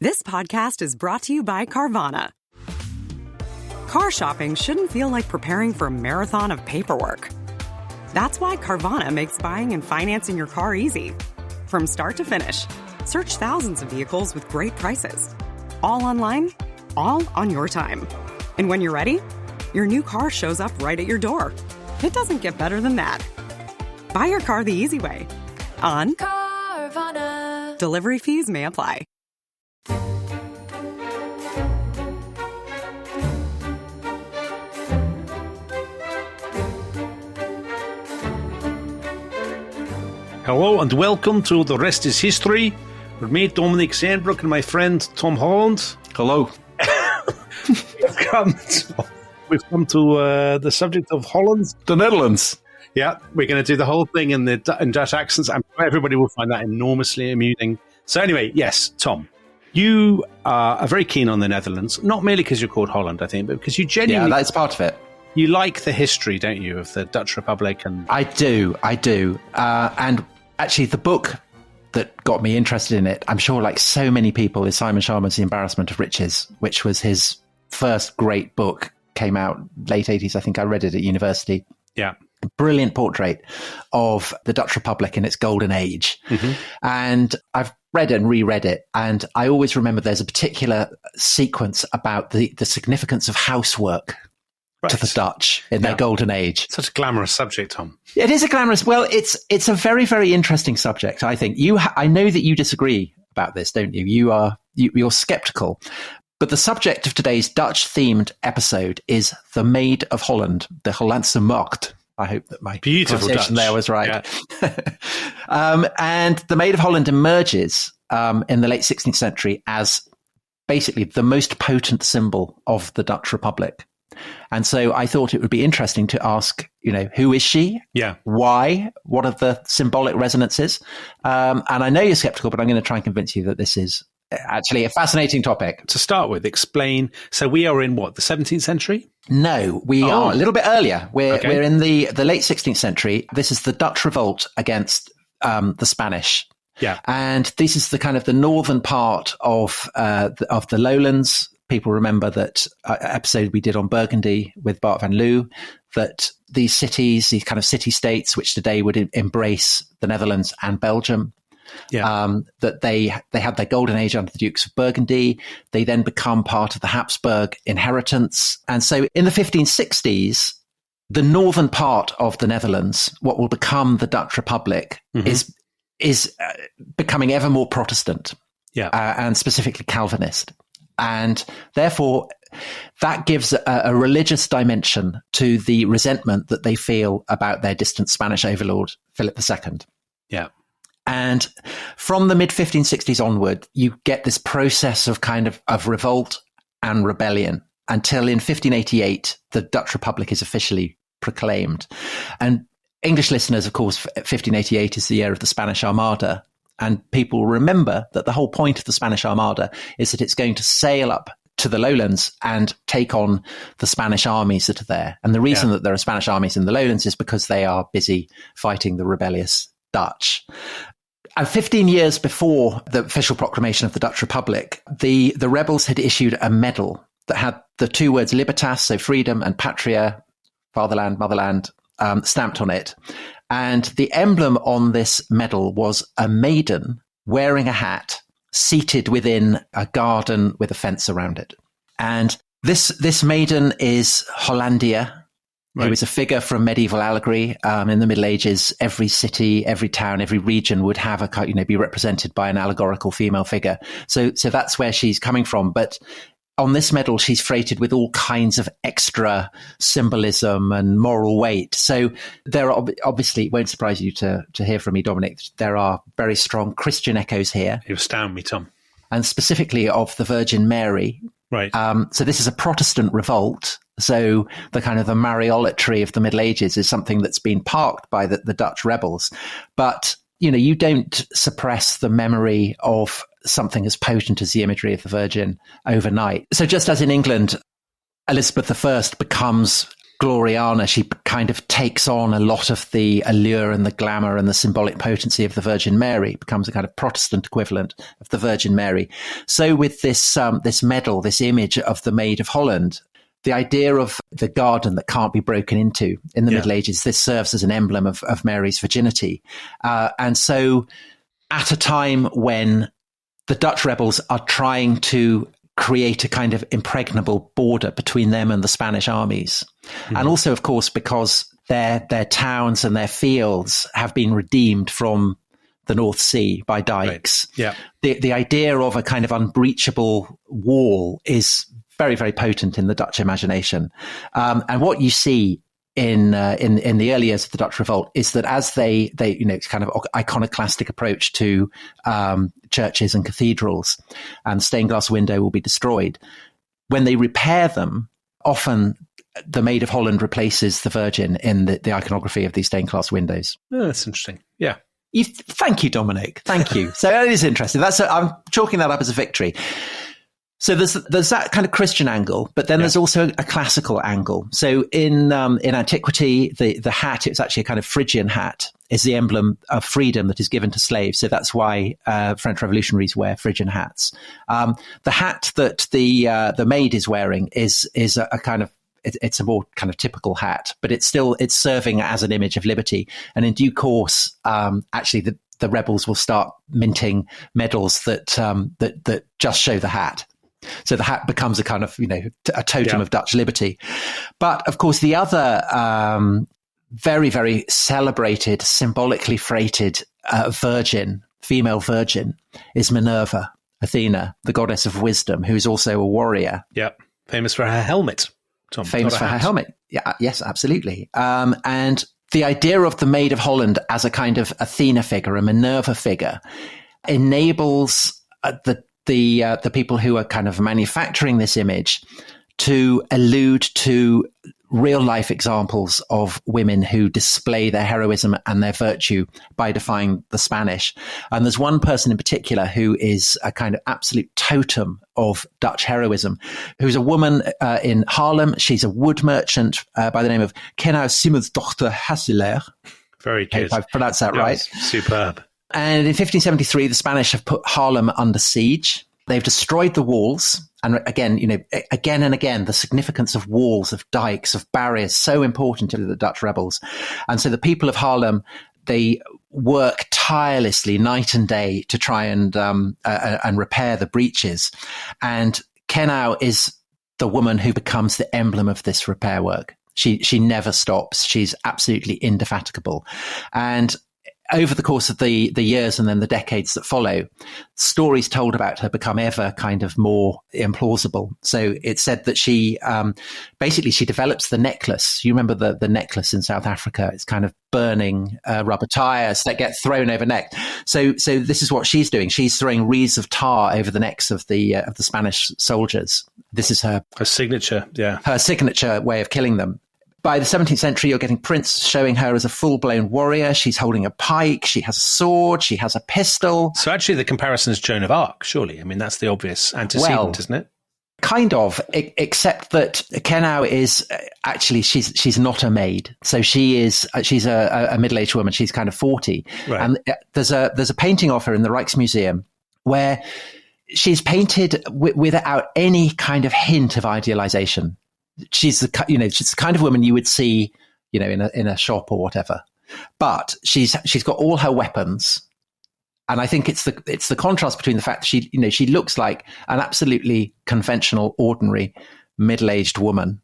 This podcast is brought to you by Carvana. Car shopping shouldn't feel like preparing for a marathon of paperwork. That's why Carvana makes buying and financing your car easy. From start to finish, search thousands of vehicles with great prices. All online, all on your time. And when you're ready, your new car shows up right at your door. It doesn't get better than that. Buy your car the easy way. On Carvana. Delivery fees may apply. Hello and welcome to The Rest is History with me, Dominic Sandbrook, and my friend Tom Holland. Hello. We've come to the subject of Holland. The Netherlands. Yeah, we're going to do the whole thing in Dutch accents. I'm sure everybody will find that enormously amusing. So anyway, yes, Tom, you are very keen on the Netherlands, not merely because you're called Holland, I think, but because you genuinely... Yeah, that's part of it. You like the history, don't you, of the Dutch Republic? And I do. And actually, the book that got me interested in it, I'm sure like so many people, is Simon Sharma's The Embarrassment of Riches, which was his first great book, came out late 80s. I think I read it at university. Yeah. Brilliant portrait of the Dutch Republic in its golden age. Mm-hmm. And I've read and reread it. And I always remember there's a particular sequence about the significance of housework. Right. To the Dutch in their golden age. Such a glamorous subject, Tom. It is a glamorous. Well, it's a very, very interesting subject. I think I know that you disagree about this, don't you? You're skeptical, but the subject of today's Dutch-themed episode is the Maid of Holland, the Hollandse Maagd. I hope that my pronunciation there was right. Yeah. And the Maid of Holland emerges in the late 16th century as basically the most potent symbol of the Dutch Republic. And so I thought it would be interesting to ask, who is she? Yeah. Why? What are the symbolic resonances? And I know you're skeptical, but I'm going to try and convince you that this is actually a fascinating topic. To start with, explain. So we are in what, the 17th century? No, we are a little bit earlier. We're in the late 16th century. This is the Dutch revolt against the Spanish. Yeah. And this is the kind of the northern part of the lowlands. People remember that episode we did on Burgundy with Bart van Loo, that these cities, these kind of city-states, which today would embrace the Netherlands and Belgium, that they had their golden age under the Dukes of Burgundy. They then become part of the Habsburg inheritance. And so in the 1560s, the northern part of the Netherlands, what will become the Dutch Republic, is becoming ever more Protestant, and specifically Calvinist. And therefore, that gives a religious dimension to the resentment that they feel about their distant Spanish overlord, Philip II. Yeah. And from the mid-1560s onward, you get this process of of revolt and rebellion until in 1588, the Dutch Republic is officially proclaimed. And English listeners, of course, 1588 is the year of the Spanish Armada. And people remember that the whole point of the Spanish Armada is that it's going to sail up to the lowlands and take on the Spanish armies that are there. And the reason that there are Spanish armies in the lowlands is because they are busy fighting the rebellious Dutch. And 15 years before the official proclamation of the Dutch Republic, the rebels had issued a medal that had the two words libertas, so freedom, and patria, fatherland, motherland, stamped on it. And the emblem on this medal was a maiden wearing a hat, seated within a garden with a fence around it. And this maiden is Hollandia, who is a figure from medieval allegory. In the Middle Ages, every city, every town, every region would have be represented by an allegorical female figure. So that's where she's coming from. But on this medal, she's freighted with all kinds of extra symbolism and moral weight. So there are obviously, it won't surprise you to hear from me, Dominic, there are very strong Christian echoes here. You astound me, Tom. And specifically of the Virgin Mary. Right. So this is a Protestant revolt. So the kind of the Mariolatry of the Middle Ages is something that's been parked by the Dutch rebels. But, you don't suppress the memory of something as potent as the imagery of the Virgin overnight. So just as in England, Elizabeth I becomes Gloriana, she kind of takes on a lot of the allure and the glamour and the symbolic potency of the Virgin Mary, becomes a kind of Protestant equivalent of the Virgin Mary. So with this medal, this image of the Maid of Holland, the idea of the garden that can't be broken into in the Middle Ages, this serves as an emblem of Mary's virginity. And so at a time when the Dutch rebels are trying to create a kind of impregnable border between them and the Spanish armies. Mm-hmm. And also, of course, because their towns and their fields have been redeemed from the North Sea by dikes. Right. Yeah. The idea of a kind of unbreachable wall is very, very potent in the Dutch imagination. And what you see in the early years of the Dutch Revolt is that as they it's kind of iconoclastic approach to churches and cathedrals, and stained glass window will be destroyed. When they repair them, often the Maid of Holland replaces the Virgin in the iconography of these stained glass windows. Oh, that's interesting. Yeah. Thank you, Dominic. Thank you. So it is interesting. I'm chalking that up as a victory. So there's that kind of Christian angle, but then there's also a classical angle. So in antiquity, the hat, it's actually a kind of Phrygian hat, is the emblem of freedom that is given to slaves. So that's why French revolutionaries wear Phrygian hats. The hat that the maid is wearing is a kind of, it's a more kind of typical hat, but it's serving as an image of liberty. And in due course, actually the rebels will start minting medals that just show the hat. So the hat becomes a kind of, a totem of Dutch liberty. But of course, the other very, very celebrated, symbolically freighted female virgin is Minerva, Athena, the goddess of wisdom, who's also a warrior. Yeah, famous for her helmet. Tom, famous for her helmet. Yeah, yes, absolutely. And the idea of the Maid of Holland as a kind of Athena figure, a Minerva figure, enables the people who are kind of manufacturing this image to allude to real life examples of women who display their heroism and their virtue by defying the Spanish. And there's one person in particular who is a kind of absolute totem of Dutch heroism, who's a woman in Haarlem. She's a wood merchant by the name of Kenau Simmensdochter Hasselaar. Very good. If I've pronounced that right. Superb. And in 1573, the Spanish have put Haarlem under siege. They've destroyed the walls. And again, again and again, the significance of walls, of dikes, of barriers, so important to the Dutch rebels. And so the people of Haarlem, they work tirelessly night and day to try and repair the breaches. And Kenau is the woman who becomes the emblem of this repair work. She never stops. She's absolutely indefatigable. And over the course of the years and then the decades that follow, stories told about her become ever kind of more implausible. So it's said that she develops the necklace. You remember the necklace in South Africa? It's kind of burning rubber tires that get thrown over neck. So this is what she's doing. She's throwing wreaths of tar over the necks of the Spanish soldiers. This is her signature. Yeah, her signature way of killing them. By the 17th century, you're getting prints showing her as a full-blown warrior. She's holding a pike. She has a sword. She has a pistol. So actually the comparison is Joan of Arc, surely. I mean, that's the obvious antecedent, isn't it? Kind of, except that Kenau is actually, she's not a maid. So she's a middle-aged woman. She's kind of 40. Right. And there's a painting of her in the Rijksmuseum where she's painted without any kind of hint of idealization. She's the kind of woman you would see, in a shop or whatever. But she's got all her weapons, and I think it's the contrast between the fact that she looks like an absolutely conventional, ordinary, middle-aged woman,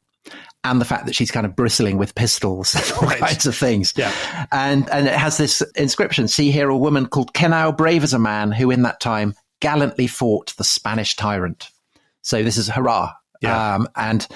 and the fact that she's kind of bristling with pistols and all kinds of things. Yeah. And it has this inscription: "See here a woman called Kenau, brave as a man, who in that time gallantly fought the Spanish tyrant." So this is hurrah. Yeah. And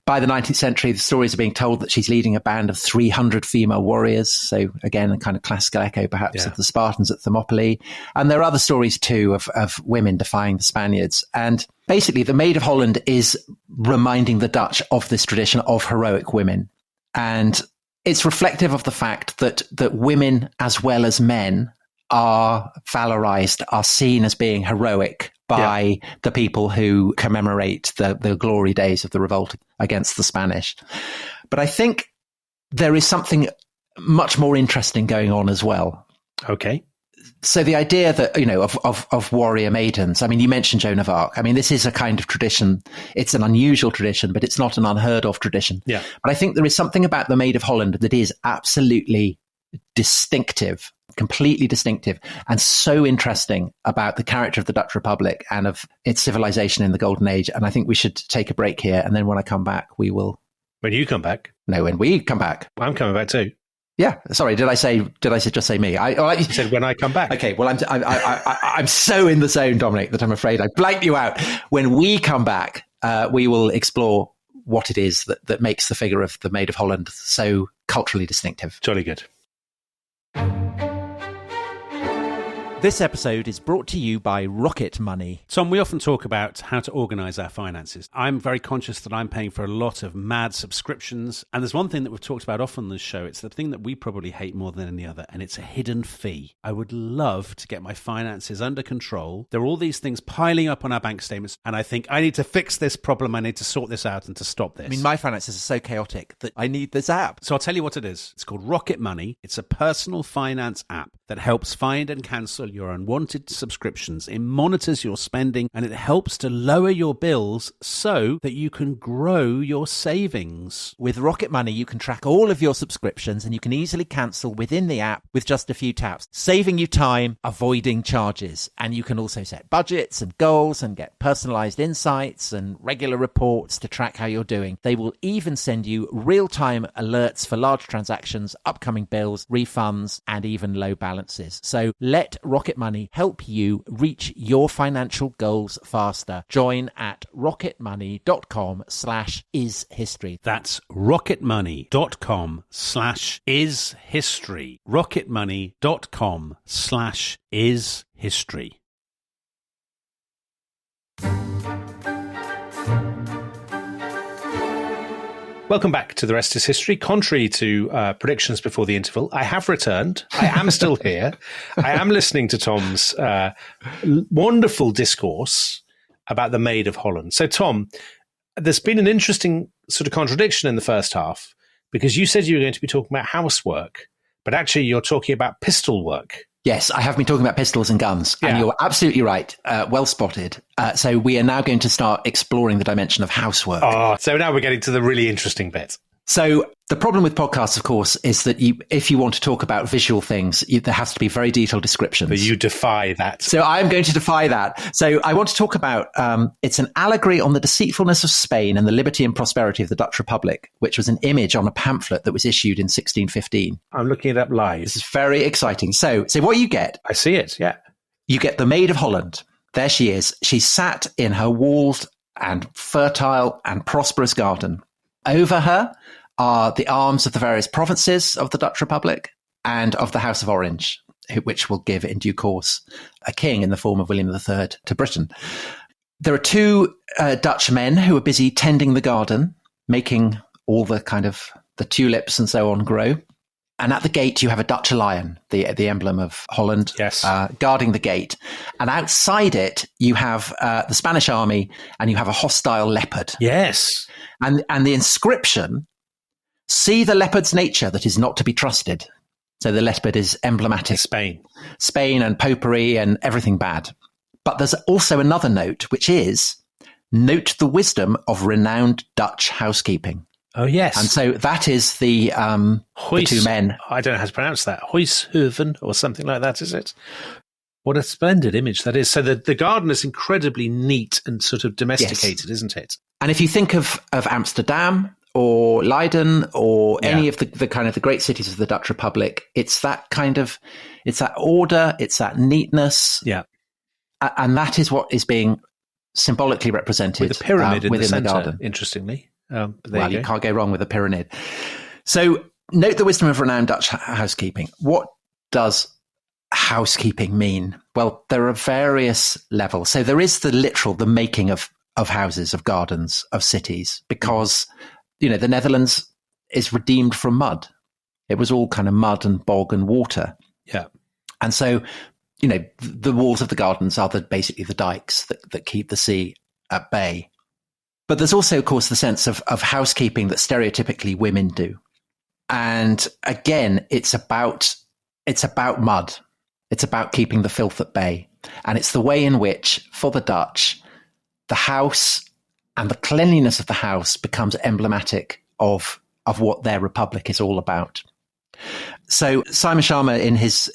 by the 19th century, the stories are being told that she's leading a band of 300 female warriors. So again, a kind of classical echo perhaps of the Spartans at Thermopylae. And there are other stories too of women defying the Spaniards. And basically the Maid of Holland is reminding the Dutch of this tradition of heroic women. And it's reflective of the fact that women as well as men are valorized, are seen as being heroic by the people who commemorate the glory days of the revolt against the Spanish. But I think there is something much more interesting going on as well. Okay. So the idea that, you know, of warrior maidens, I mean, you mentioned Joan of Arc. I mean, this is a kind of tradition. It's an unusual tradition, but it's not an unheard of tradition. Yeah. But I think there is something about the Maid of Holland that is absolutely distinctive, completely distinctive, and so interesting about the character of the Dutch Republic and of its civilization in the Golden Age. And I think we should take a break here. And then when I come back, we will. When you come back? No, when we come back. I'm coming back too. Yeah, sorry. Did I just say me? You said when I come back. Okay. Well, I'm so in the zone, Dominic, that I'm afraid I blanked you out. When we come back, we will explore what it is that makes the figure of the Maid of Holland so culturally distinctive. Jolly good. This episode is brought to you by Rocket Money. Tom, we often talk about how to organise our finances. I'm very conscious that I'm paying for a lot of mad subscriptions. And there's one thing that we've talked about often on this show. It's the thing that we probably hate more than any other, and it's a hidden fee. I would love to get my finances under control. There are all these things piling up on our bank statements, and I think I need to fix this problem. I need to sort this out and to stop this. I mean, my finances are so chaotic that I need this app. So I'll tell you what it is. It's called Rocket Money. It's a personal finance app that helps find and cancel your unwanted subscriptions. It monitors your spending and it helps to lower your bills so that you can grow your savings. With Rocket Money, you can track all of your subscriptions and you can easily cancel within the app with just a few taps, saving you time, avoiding charges. And you can also set budgets and goals and get personalized insights and regular reports to track how you're doing. They will even send you real-time alerts for large transactions, upcoming bills, refunds, and even low balances. So let Rocket Money help you reach your financial goals faster. Join at rocketmoney.com/ishistory. That's rocketmoney.com/ishistory. rocketmoney.com/ishistory. Welcome back to The Rest is History. Contrary to predictions before the interval, I have returned. I am still here. I am listening to Tom's wonderful discourse about the Maid of Holland. So, Tom, there's been an interesting sort of contradiction in the first half because you said you were going to be talking about housework, but actually you're talking about pistol work. Yes, I have been talking about pistols and guns, and you're absolutely right. Well spotted. So we are now going to start exploring the dimension of housework. Oh, so now we're getting to the really interesting bit. So the problem with podcasts, of course, is that if you want to talk about visual things, there has to be very detailed descriptions. But you defy that. So I'm going to defy that. So I want to talk about, it's an allegory on the deceitfulness of Spain and the liberty and prosperity of the Dutch Republic, which was an image on a pamphlet that was issued in 1615. I'm looking it up live. This is very exciting. So what you get. I see it, yeah. You get the Maid of Holland. There she is. She's sat in her walled and fertile and prosperous garden. Over her are the arms of the various provinces of the Dutch Republic and of the House of Orange, which will give in due course a king in the form of William III to Britain. There are two Dutch men who are busy tending the garden, making all the kind of the tulips and so on grow. And at the gate, you have a Dutch lion, the emblem of Holland, yes, guarding the gate. And outside it, you have the Spanish army and you have a hostile leopard. Yes. And the inscription, "See the leopard's nature that is not to be trusted." So the leopard is emblematic. Spain and popery and everything bad. But there's also another note, which is, "Note the wisdom of renowned Dutch housekeeping." Oh, yes. And so that is the two men. I don't know how to pronounce that. Huishoeven or something like that, is it? What a splendid image that is. So the garden is incredibly neat and sort of domesticated, yes, isn't it? And if you think of Amsterdam or Leiden or any of the kind of the great cities of the Dutch Republic, it's that order, it's that neatness. Yeah. And that is what is being symbolically represented with a pyramid in the within center, the garden. Interestingly. You can't go wrong with a pyramid. So note the wisdom of renowned Dutch housekeeping. What does housekeeping mean? Well, there are various levels. So there is the making of houses, of gardens, of cities, because, the Netherlands is redeemed from mud. It was all kind of mud and bog and water. Yeah. And so, the walls of the gardens are basically the dikes that keep the sea at bay. But there's also, of course, the sense of housekeeping that stereotypically women do. And again, it's about mud. It's about keeping the filth at bay. And it's the way in which, for the Dutch, the house and the cleanliness of the house becomes emblematic of what their republic is all about. So Simon Sharma,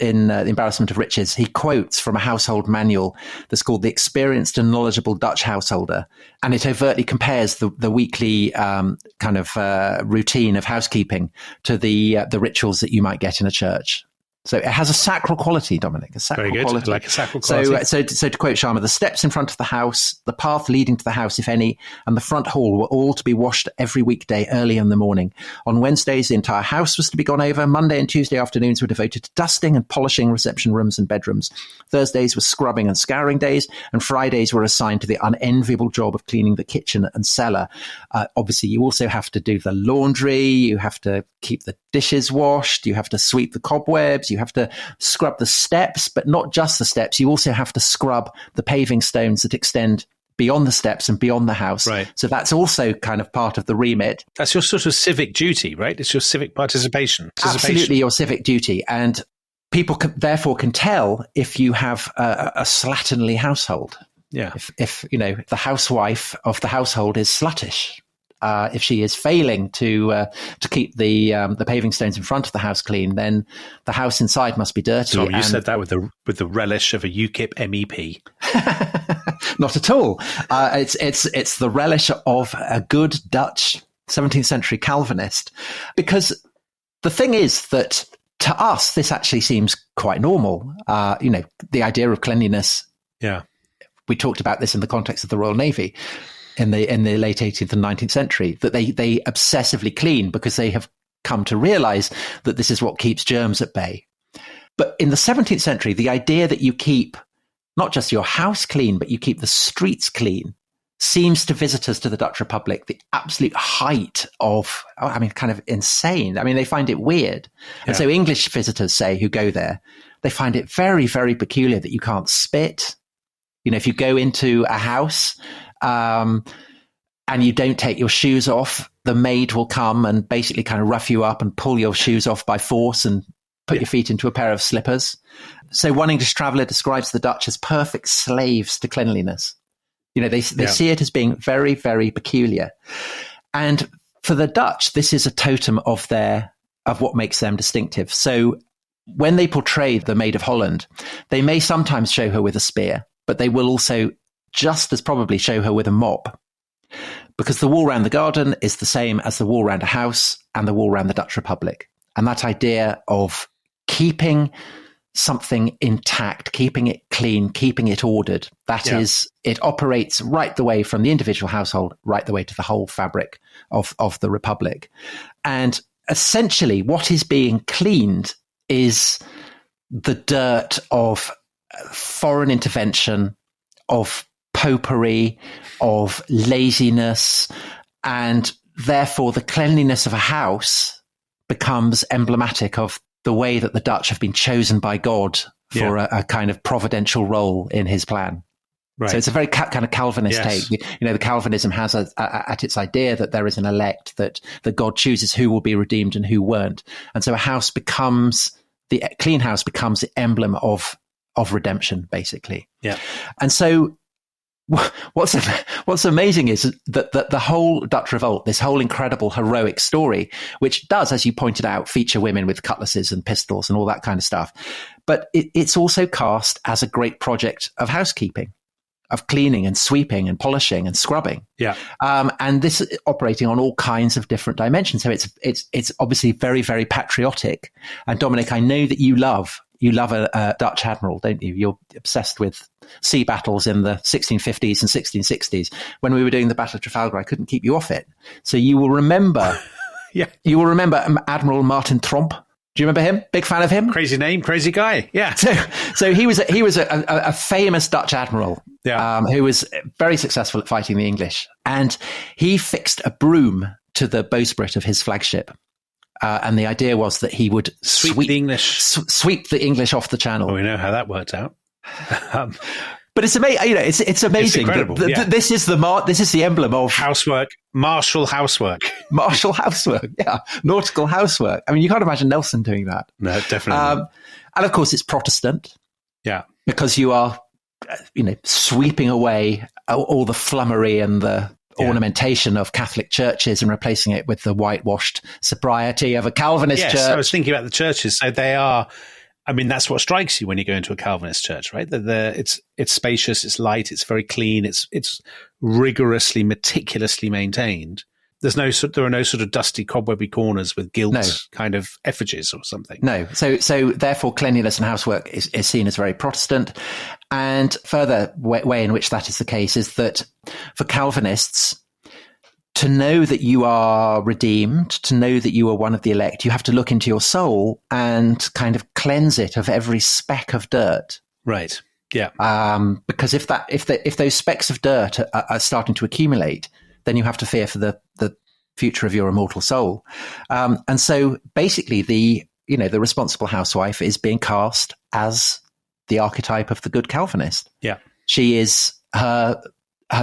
in The Embarrassment of Riches, he quotes from a household manual that's called The Experienced and Knowledgeable Dutch Householder, and it overtly compares the weekly routine of housekeeping to the rituals that you might get in a church. So it has a sacral quality, Dominic. A sacral Very good. quality. I like a sacral quality. So to quote Sharma, the steps in front of the house, the path leading to the house, if any, and the front hall were all to be washed every weekday early in the morning. On Wednesdays, the entire house was to be gone over. Monday and Tuesday afternoons were devoted to dusting and polishing reception rooms and bedrooms. Thursdays were scrubbing and scouring days, and Fridays were assigned to the unenviable job of cleaning the kitchen and cellar. Obviously, you also have to do the laundry. You have to keep the dishes washed. You have to sweep the cobwebs. You have to scrub the steps, but not just the steps. You also have to scrub the paving stones that extend beyond the steps and beyond the house. Right. So that's also kind of part of the remit. That's your sort of civic duty, right? It's your civic participation. Absolutely your civic duty. And people therefore can tell if you have a slatternly household. Yeah. If the housewife of the household is sluttish. If she is failing to keep the paving stones in front of the house clean, then the house inside must be dirty. Tom, you said that with the relish of a UKIP MEP. Not at all. It's the relish of a good Dutch 17th century Calvinist, because the thing is that to us this actually seems quite normal. The idea of cleanliness. Yeah, we talked about this in the context of the Royal Navy. In the late 18th and 19th century, that they obsessively clean because they have come to realize that this is what keeps germs at bay. But in the 17th century, the idea that you keep not just your house clean, but you keep the streets clean seems to visitors to the Dutch Republic the absolute height of, kind of insane. They find it weird. Yeah. And so English visitors who go there, they find it very, very peculiar that you can't spit. If you go into a house, and you don't take your shoes off, the maid will come and basically kind of rough you up and pull your shoes off by force and put your feet into a pair of slippers. So one English traveller describes the Dutch as perfect slaves to cleanliness. They see it as being very, very peculiar. And for the Dutch, this is a totem of what makes them distinctive. So when they portray the Maid of Holland, they may sometimes show her with a spear, but they will also just as probably show her with a mop, because the wall around the garden is the same as the wall around a house and the wall around the Dutch Republic. And that idea of keeping something intact, keeping it clean, keeping it ordered, it operates right the way from the individual household, right the way to the whole fabric of the Republic. And essentially what is being cleaned is the dirt of foreign intervention, of popery, of laziness, and therefore the cleanliness of a house becomes emblematic of the way that the Dutch have been chosen by God for a kind of providential role in his plan. Right. So it's a very kind of Calvinist take. The Calvinism has at its idea that there is an elect, that God chooses who will be redeemed and who weren't. And so the clean house becomes the emblem of redemption, basically. Yeah. And so what's amazing is that the whole Dutch revolt, this whole incredible heroic story, which does, as you pointed out, feature women with cutlasses and pistols and all that kind of stuff, but it's also cast as a great project of housekeeping, of cleaning and sweeping and polishing and scrubbing. Yeah. And this is operating on all kinds of different dimensions. So it's obviously very, very patriotic. And Dominic, I know that you love a Dutch admiral, don't you? You're obsessed with sea battles in the 1650s and 1660s. When we were doing the Battle of Trafalgar, I couldn't keep you off it. So you will remember, you will remember Admiral Martin Tromp. Do you remember him? Big fan of him? Crazy name, crazy guy. Yeah. So he was a famous Dutch admiral who was very successful at fighting the English. And he fixed a broom to the bowsprit of his flagship. And the idea was that he would Sweep the English off the channel. Well, we know how that worked out. But it's amazing. It's amazing. It's incredible. This is the emblem of housework, martial housework, Yeah, nautical housework. I mean, you can't imagine Nelson doing that. No, definitely. Not. And of course, it's Protestant. Yeah, because you are, sweeping away all the flummery and the ornamentation of Catholic churches and replacing it with the whitewashed sobriety of a Calvinist church. I was thinking about the churches. So they are. I mean, that's what strikes you when you go into a Calvinist church, right? It's spacious, it's light, it's very clean, it's rigorously, meticulously maintained. There are no sort of dusty, cobwebby corners with gilt kind of effigies or something. No. So therefore, cleanliness and housework is seen as very Protestant. And further way in which that is the case is that for Calvinists, to know that you are redeemed, to know that you are one of the elect, you have to look into your soul and kind of cleanse it of every speck of dirt. Right. Yeah. Because if those specks of dirt are starting to accumulate, then you have to fear for the future of your immortal soul. And so basically the responsible housewife is being cast as the archetype of the good Calvinist. Yeah. She is her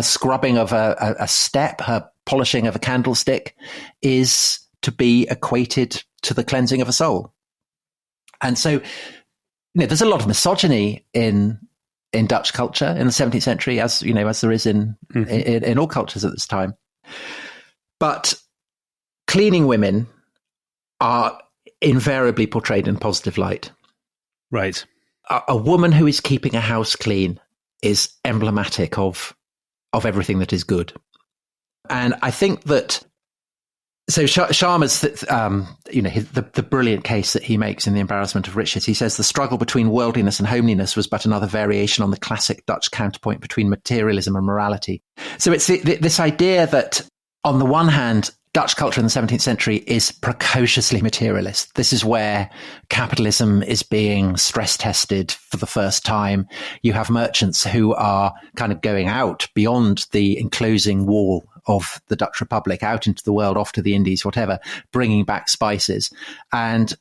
scrubbing of a step, her polishing of a candlestick is to be equated to the cleansing of a soul. And so, there's a lot of misogyny in Dutch culture in the 17th century, as there is in all cultures at this time. But cleaning women are invariably portrayed in positive light. Right. A woman who is keeping a house clean is emblematic of everything that is good. And I think that, so Sharma's, the brilliant case that he makes in The Embarrassment of Riches, he says the struggle between worldliness and homeliness was but another variation on the classic Dutch counterpoint between materialism and morality. So it's this idea that on the one hand, Dutch culture in the 17th century is precociously materialist. This is where capitalism is being stress tested for the first time. You have merchants who are kind of going out beyond the enclosing wall of the Dutch Republic, out into the world, off to the Indies, whatever, bringing back spices and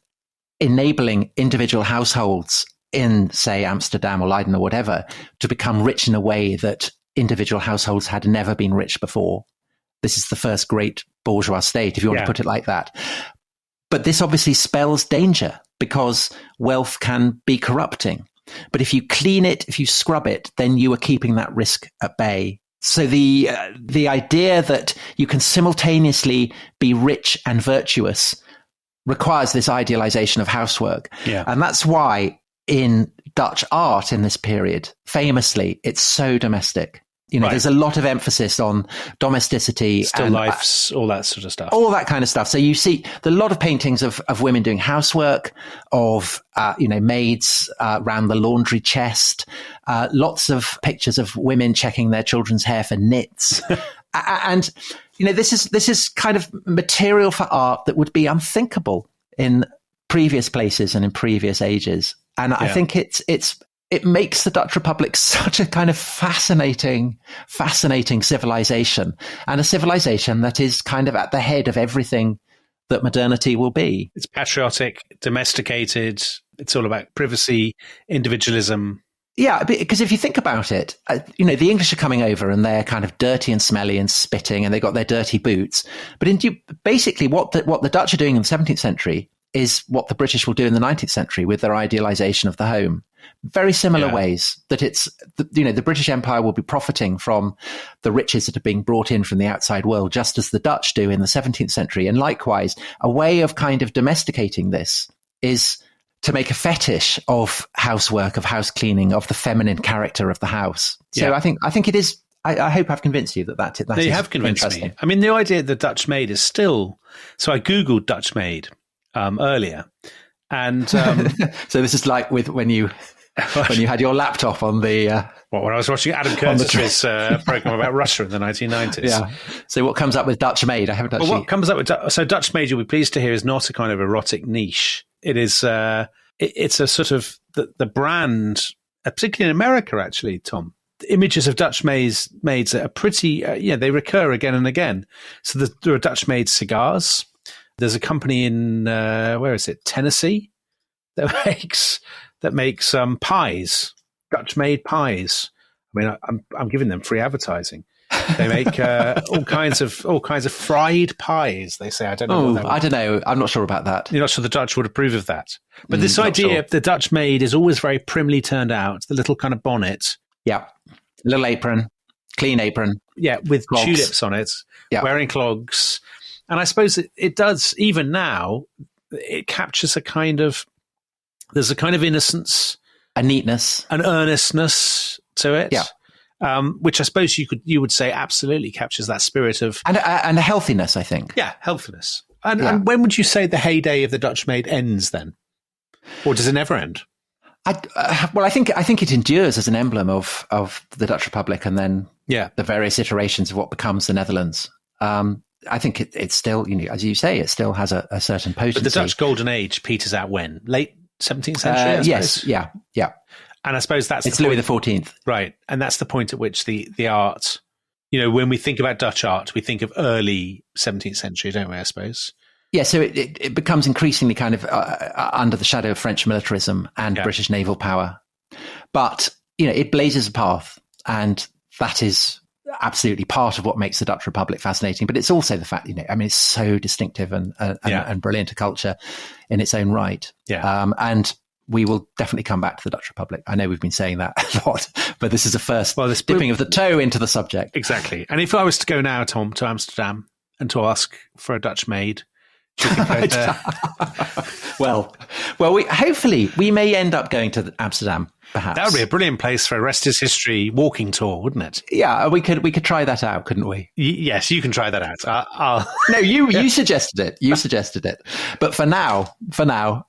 enabling individual households in, say, Amsterdam or Leiden or whatever, to become rich in a way that individual households had never been rich before. This is the first great bourgeois state, if you want to put it like that. But this obviously spells danger because wealth can be corrupting. But if you clean it, if you scrub it, then you are keeping that risk at bay. So the idea that you can simultaneously be rich and virtuous requires this idealization of housework. Yeah. And that's why in Dutch art in this period, famously, it's so domestic. There's a lot of emphasis on domesticity. Still and lifes, all that sort of stuff. All that kind of stuff. So you see a lot of paintings of women doing housework, of, maids around the laundry chest, lots of pictures of women checking their children's hair for nits. And, this is kind of material for art that would be unthinkable in previous places and in previous ages. And I think it makes the Dutch Republic such a kind of fascinating civilization, and a civilization that is kind of at the head of everything that modernity will be. It's patriotic, domesticated. It's all about privacy, individualism. Yeah, because if you think about it, the English are coming over and they're kind of dirty and smelly and spitting, and they got their dirty boots. But basically what the Dutch are doing in the 17th century is what the British will do in the 19th century with their idealization of the home. Very similar ways that it's, the British Empire will be profiting from the riches that are being brought in from the outside world, just as the Dutch do in the 17th century. And likewise, a way of kind of domesticating this is to make a fetish of housework, of house cleaning, of the feminine character of the house. So I think it is. I hope I've convinced you that you have convinced me. I mean, the idea of the Dutch maid is still. So I googled Dutch maid earlier. And so this is like when you had your laptop on the when I was watching Adam Curtis's program about Russia in the 1990s. Yeah. So what comes up with Dutch maid? I haven't actually. Well, what comes up with Dutch maid? You'll be pleased to hear is not a kind of erotic niche. It is. It's a sort of the brand, particularly in America, actually, Tom. The images of Dutch maids are pretty. They recur again and again. So there are Dutch maid cigars. There's a company in where is it? Tennessee that makes pies, Dutch-made pies. I mean, I'm giving them free advertising. They make all kinds of fried pies. They say, I don't know. I don't know. I'm not sure about that. You're not sure the Dutch would approve of that. But this idea of the Dutch maid is always very primly turned out. The little kind of bonnet. Yeah. Little apron, clean apron. Yeah, with clogs. tulips on it, wearing clogs. And I suppose it does, even now, it captures there's a kind of innocence. A neatness. An earnestness to it. Yeah. Which I suppose you would say absolutely captures that spirit of... And a healthiness, I think. Yeah, healthiness. And when would you say the heyday of the Dutch maid ends then? Or does it never end? I think it endures as an emblem of the Dutch Republic and then the various iterations of what becomes the Netherlands. I think it's still, as you say, it still has a certain potency. But the Dutch Golden Age peters out when? Late 17th century? Yes, yeah. And I suppose it's Louis XIV. Right. And that's the point at which the art, when we think about Dutch art, we think of early 17th century, don't we, I suppose? Yeah, so it becomes increasingly kind of under the shadow of French militarism and British naval power. But, it blazes a path, and that is absolutely part of what makes the Dutch Republic fascinating. But it's also the fact, it's so distinctive and brilliant a culture in its own right. Yeah. And we will definitely come back to the Dutch Republic. I know we've been saying that a lot, but this is the first dipping of the toe into the subject. Exactly. And if I was to go now, Tom, to Amsterdam and to ask for a Dutch maid, do you think I'd, well, hopefully we may end up going to Amsterdam, perhaps. That would be a brilliant place for a Rest is History walking tour, wouldn't it? Yeah, we could try that out, couldn't we? Yes, you can try that out. No, you suggested it. You suggested it. But for now,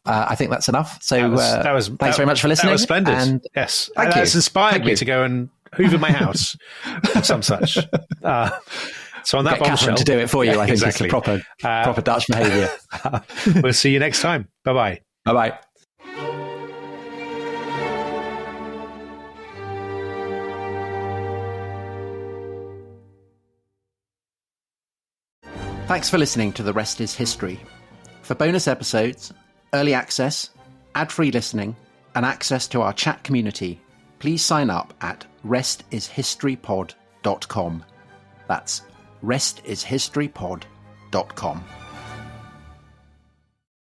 I think that's enough. So thanks very much for listening. That was splendid. And yes, thank you. It's inspired me to go and hoover my house or some such. So on that bombshell, Catherine to do it for you, I think exactly. It's proper Dutch behaviour. We'll see you next time. Bye-bye. Bye-bye. Thanks for listening to The Rest is History. For bonus episodes, early access, ad-free listening, and access to our chat community, please sign up at restishistorypod.com. That's restishistorypod.com.